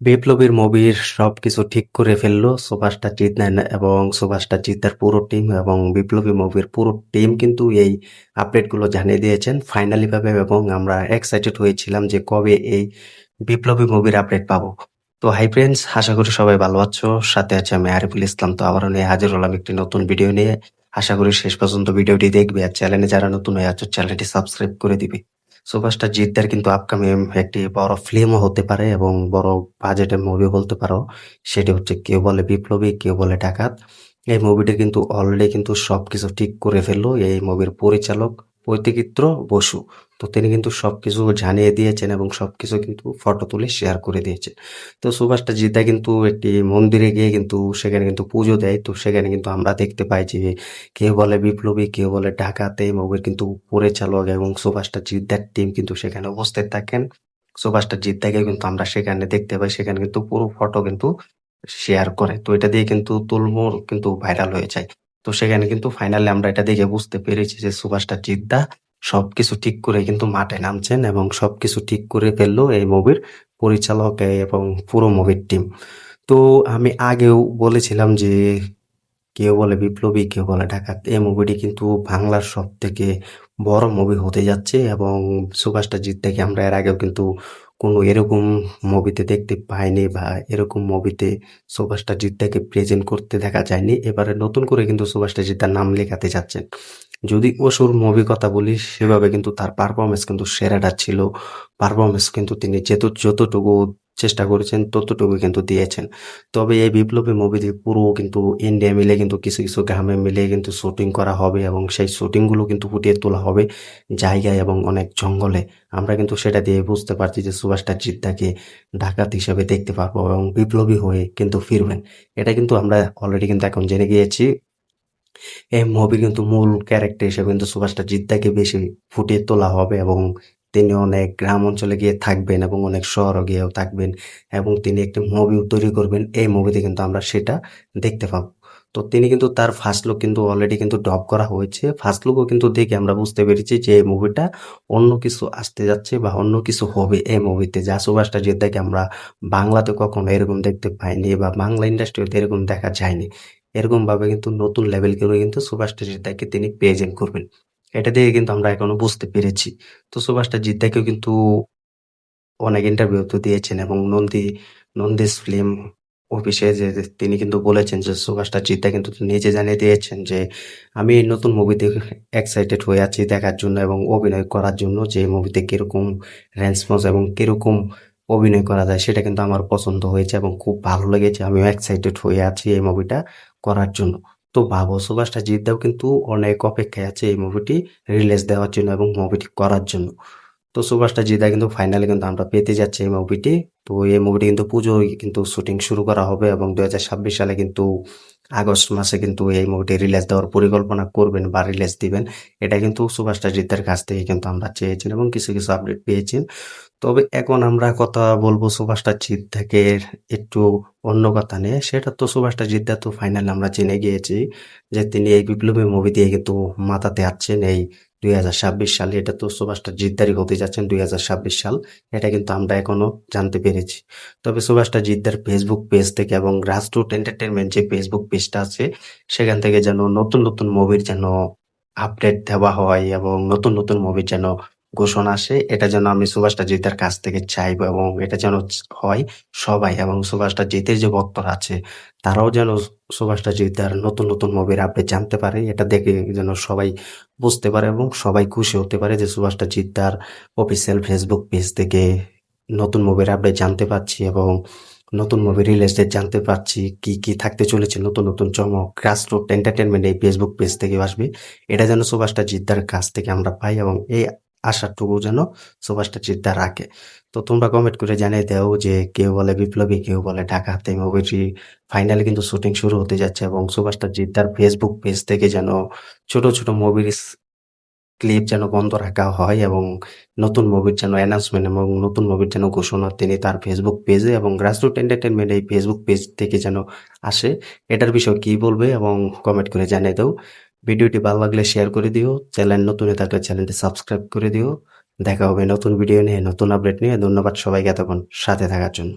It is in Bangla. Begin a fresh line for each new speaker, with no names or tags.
বিপ্লবীর মুভির সবকিছু ঠিক করে ফেললো সুপারস্টার জিৎ এবং সুপারস্টার জিতের পুরো টিম এবং বিপ্লবী মুভির পুরো টিম কিন্তু এই আপডেটগুলো জানিয়ে দিয়েছেন ফাইনালি ভাবে এবং আমরা এক্সাইটেড হয়েছিলাম যে কবে এই বিপ্লবী মুভির আপডেট পাবো। তো হাই ফ্রেন্ডস, আশা করি সবাই ভালো আছো। সাথে আছে আমি আরিফুল ইসলাম। তো আবারও নিয়ে হাজির হলাম একটি নতুন ভিডিও নিয়ে। আশা করি শেষ পর্যন্ত ভিডিওটি দেখবে আর চ্যানেলে যারা নতুন হয়ে আছো চ্যানেলটি সাবস্ক্রাইব করে দিবে। সুপারস্টার জিদ্দার কিন্তু আপকামিং একটি বড় ফিল্মও হতে পারে এবং বড় বাজেটের মুভি বলতে পারো। সেটি হচ্ছে কেউ বলে বিপ্লবী, কেউ বলে ডাকাত। এই মুভিটি কিন্তু অলরেডি কিন্তু সবকিছু ঠিক করে ফেললো এই মুভির পরিচালক পৈতৃকিত্র বসু। তো তিনি কিন্তু সবকিছু জানিয়ে দিয়েছেন এবং সবকিছু কিন্তু ফটো তুলে শেয়ার করে দিয়েছেন। তো সুপারস্টার জিদ্দা কিন্তু একটি মন্দিরে গিয়ে কিন্তু সেখানে কিন্তু পুজো দেয়। তো সেখানে কিন্তু আমরা দেখতে পাই যে কেউ বলে বিপ্লবী, কেউ বলে ডাকাত। এই মুভির কিন্তু পরিচালক এবং সুপারস্টার জিদ্দার টিম কিন্তু সেখানে উপস্থিত থাকেন। সুপারস্টার জিদ্দাকে কিন্তু আমরা সেখানে দেখতে পাই, সেখানে কিন্তু পুরো ফটো কিন্তু শেয়ার করে। তো এটা দিয়ে কিন্তু তুলমুল কিন্তু ভাইরাল হয়ে যায়। তো সেখানে কিন্তু ফাইনালি আমরা এটা দেখে বুঝতে পেরেছি যে সুপারস্টার জিদ্দা সবকিছু ঠিক করে কিন্তু মাঠে নামছেন এবং সবকিছু ঠিক করে ফেললো এই মুভির পরিচালক এবং পুরো মুভির টিম। তো আমি আগেও বলেছিলাম যে কেউ বলে বিপ্লবী, কেউ বলে ডাকাত। এই মুভিটি কিন্তু বাংলার সবথেকে বড় মুভি হতে যাচ্ছে এবং সুপারস্টার জিৎদাকে আমরা এর আগেও কিন্তু কোনো এরকম মুভিতে দেখতে পাইনি বা এরকম মুভিতে সুপারস্টার জিৎদাকে প্রেজেন্ট করতে দেখা যায়নি। এবারে নতুন করে কিন্তু সুপারস্টার জিৎদার নাম লেখাতে যাচ্ছেন। যদি অসুর মুভি কথা বলি সেভাবে কিন্তু তার পারফরমেন্স কিন্তু সেরাটা ছিল। পারফরমেন্স কিন্তু তিনি যতটুকু চেষ্টা করেছেন ততটুকু কিন্তু দিয়েছেন। তবে এই বিপ্লবী মুভিটি পুরো কিন্তু ইন্ডিয়া মিলে কিন্তু কিছু কিছু গ্রামে মিলে কিন্তু শুটিং করা হবে এবং সেই শুটিংগুলো কিন্তু ফুটিয়ে তোলা হবে জায়গায় এবং অনেক জঙ্গলে। আমরা কিন্তু সেটা দিয়ে বুঝতে পারছি যে সুভাষটা জিদ্দাকে ডাকাত হিসেবে দেখতে পারবো এবং বিপ্লবী হয়ে কিন্তু ফিরবেন। এটা কিন্তু আমরা অলরেডি কিন্তু এখন জেনে গিয়েছি। এই মুভির কিন্তু মূল ক্যারেক্টার হিসেবে কিন্তু সুভাষটা জিদ্দাকে বেশি ফুটিয়ে তোলা হবে এবং তিনি অনেক গ্রাম অঞ্চলে গিয়ে থাকবেন এবং অনেক শহরে গিয়েও থাকবেন এবং তিনি একটি মুভিও তৈরি করবেন। এই মুভিতে কিন্তু আমরা সেটা দেখতে পাবো। তো তিনি কিন্তু তার ফার্স্ট লুক কিন্তু অলরেডি কিন্তু ডব করা হয়েছে। ফার্স্ট লুকও কিন্তু দেখে আমরা বুঝতে পেরেছি যে এই মুভিটা অন্য কিছু আসতে যাচ্ছে বা অন্য কিছু হবে এই মুভিতে, যা সুভাষটা জিদ্দাকে আমরা বাংলাতে কখনো এরকম দেখতে পাইনি বা বাংলা ইন্ডাস্ট্রিতে এরকম দেখা যায়নি। এরকম ভাবে কিন্তু নতুন লেভেল করে কিন্তু সুভাষটা জিদ্দাকে তিনি প্রেজেন্ট করবেন। এটা দেখে কিন্তু আমরা এখনো বুঝতে পেরেছি। তো সুভাষটা জিদ্দাকেও কিন্তু অনেক ইন্টারভিউ তো দিয়েছেন এবং নন্দিস ফিল্ম অফিসে যে তিনি কিন্তু বলেছেন যে সুভাষটা জিদ্দা কিন্তু নিজে জানিয়ে দিয়েছেন যে আমি এই নতুন মুভিতে এক্সাইটেড হয়ে আছি দেখার জন্য এবং অভিনয় করার জন্য, যে মুভিতে কিরকম রেসপন্স এবং কিরকম অভিনয় করা যায় সেটা কিন্তু আমার পছন্দ হয়েছে এবং খুব ভালো লেগেছে। আমিও এক্সাইটেড হয়ে আছি এই মুভিটা করার জন্য। তো ভাবো সুভাষটা জিদ্দাও কিন্তু অনেক অপেক্ষায় আছে এই মুভিটি রিলিজ দেওয়ার জন্য এবং মুভিটি করার জন্য। তো সুভাষটা জিদা কিন্তু ফাইনালি কিন্তু আমরা পেতে যাচ্ছি এই মুভিটি। তো এই মুভিটি কিন্তু পুজোয় কিন্তু শুটিং শুরু করা হবে এবং 2026 সালে কিন্তু আগস্ট মাসে কিন্তু এই মুভিটি রিলিজ দেওয়ার পরিকল্পনা করবেন বা রিলিজ দিবেন। এটা কিন্তু সুভাষটা জিদ্দার কাছ থেকে কিন্তু আমরা চেয়েছি এবং কিছু কিছু আপডেট পেয়েছি। তবে এখন আমরা কথা বলবো সুভাষটা জিদ্দাকে একটু অন্য কথা নিয়ে। সেটা তো সুভাষটা জিদ্দা তো ফাইনালি আমরা জেনে গিয়েছি যে তিনি এই বিপ্লবী মুভি দিয়ে কিন্তু মাতাতে আছেন এই 2026 সালে। এটা তো সুভাষটা জিদ্দারই হতে যাচ্ছেন 2026 সাল। এটা কিন্তু আমরা এখনো জানতে পেরেছি। তবে সুভাষটা জিদ্দার ফেসবুক পেজ থেকে এবং গ্রাসরুট এন্টারটেনমেন্ট যে ফেসবুক পেজটা আছে সেখান থেকে যেন নতুন নতুন মুভির যেন আপডেট দেওয়া হয় এবং নতুন নতুন মুভির যেন ঘোষণা আসে, এটা যেন আমি সুভাষটা জিতের কাছ থেকে চাইবো এবং এটা যেন হয় সবাই এবং সুভাষটা জিতের যে ভক্তরা আছে তারাও যেন সুভাষটা জিতার নতুন নতুন মুভির আপডেট জানতে পারে। এটা দেখে যেন সবাই বুঝতে পারে এবং সবাই খুশি হতে পারে যে সুভাষটা জিতার অফিসিয়াল ফেসবুক পেজ থেকে নতুন মুভির আপডেট জানতে পারছি এবং নতুন মুভি রিলিজ ডেট জানতে পারছি, কি কি থাকতে চলেছে নতুন নতুন চমক গ্রাসরুট এন্টারটেনমেন্ট এই ফেসবুক পেজ থেকে আসবে। এটা যেন সুভাষটা জিদ্দার কাছ থেকে আমরা পাই এবং এই আশাটুকু যেন সুভাষটা জিদ্দা রাখে। তো তোমরা কমেন্ট করে জানিয়ে দাও যে কেউ বলে বিপ্লবী, কেউ বলে ডাকাত। এই মুভিটি ফাইনালি কিন্তু শুটিং শুরু হতে যাচ্ছে এবং সুভাষটা জিদ্দার ফেসবুক পেজ থেকে যেন ছোট ছোট মুভির ক্লিপ যেন বন্ধ রাখা হয় এবং নতুন মুভির যেন অ্যানাউন্সমেন্ট এবং নতুন মুভির যেন ঘোষণা তিনি তার ফেসবুক পেজে এবং গ্রাসরুট এন্টারটেনমেন্ট এই ফেসবুক পেজ থেকে যেন আসে। এটার বিষয়ে কি বলবে এবং কমেন্ট করে জানিয়ে দাও। ভিডিওটি ভালো লাগলে শেয়ার করে দিও। চ্যানেল নতুন হয়ে থাকলে চ্যানেলটি সাবস্ক্রাইব করে দিও। দেখা হবে নতুন ভিডিও নিয়ে, নতুন আপডেট নিয়ে। ধন্যবাদ সবাইকে এতক্ষণ সাথে থাকার জন্য।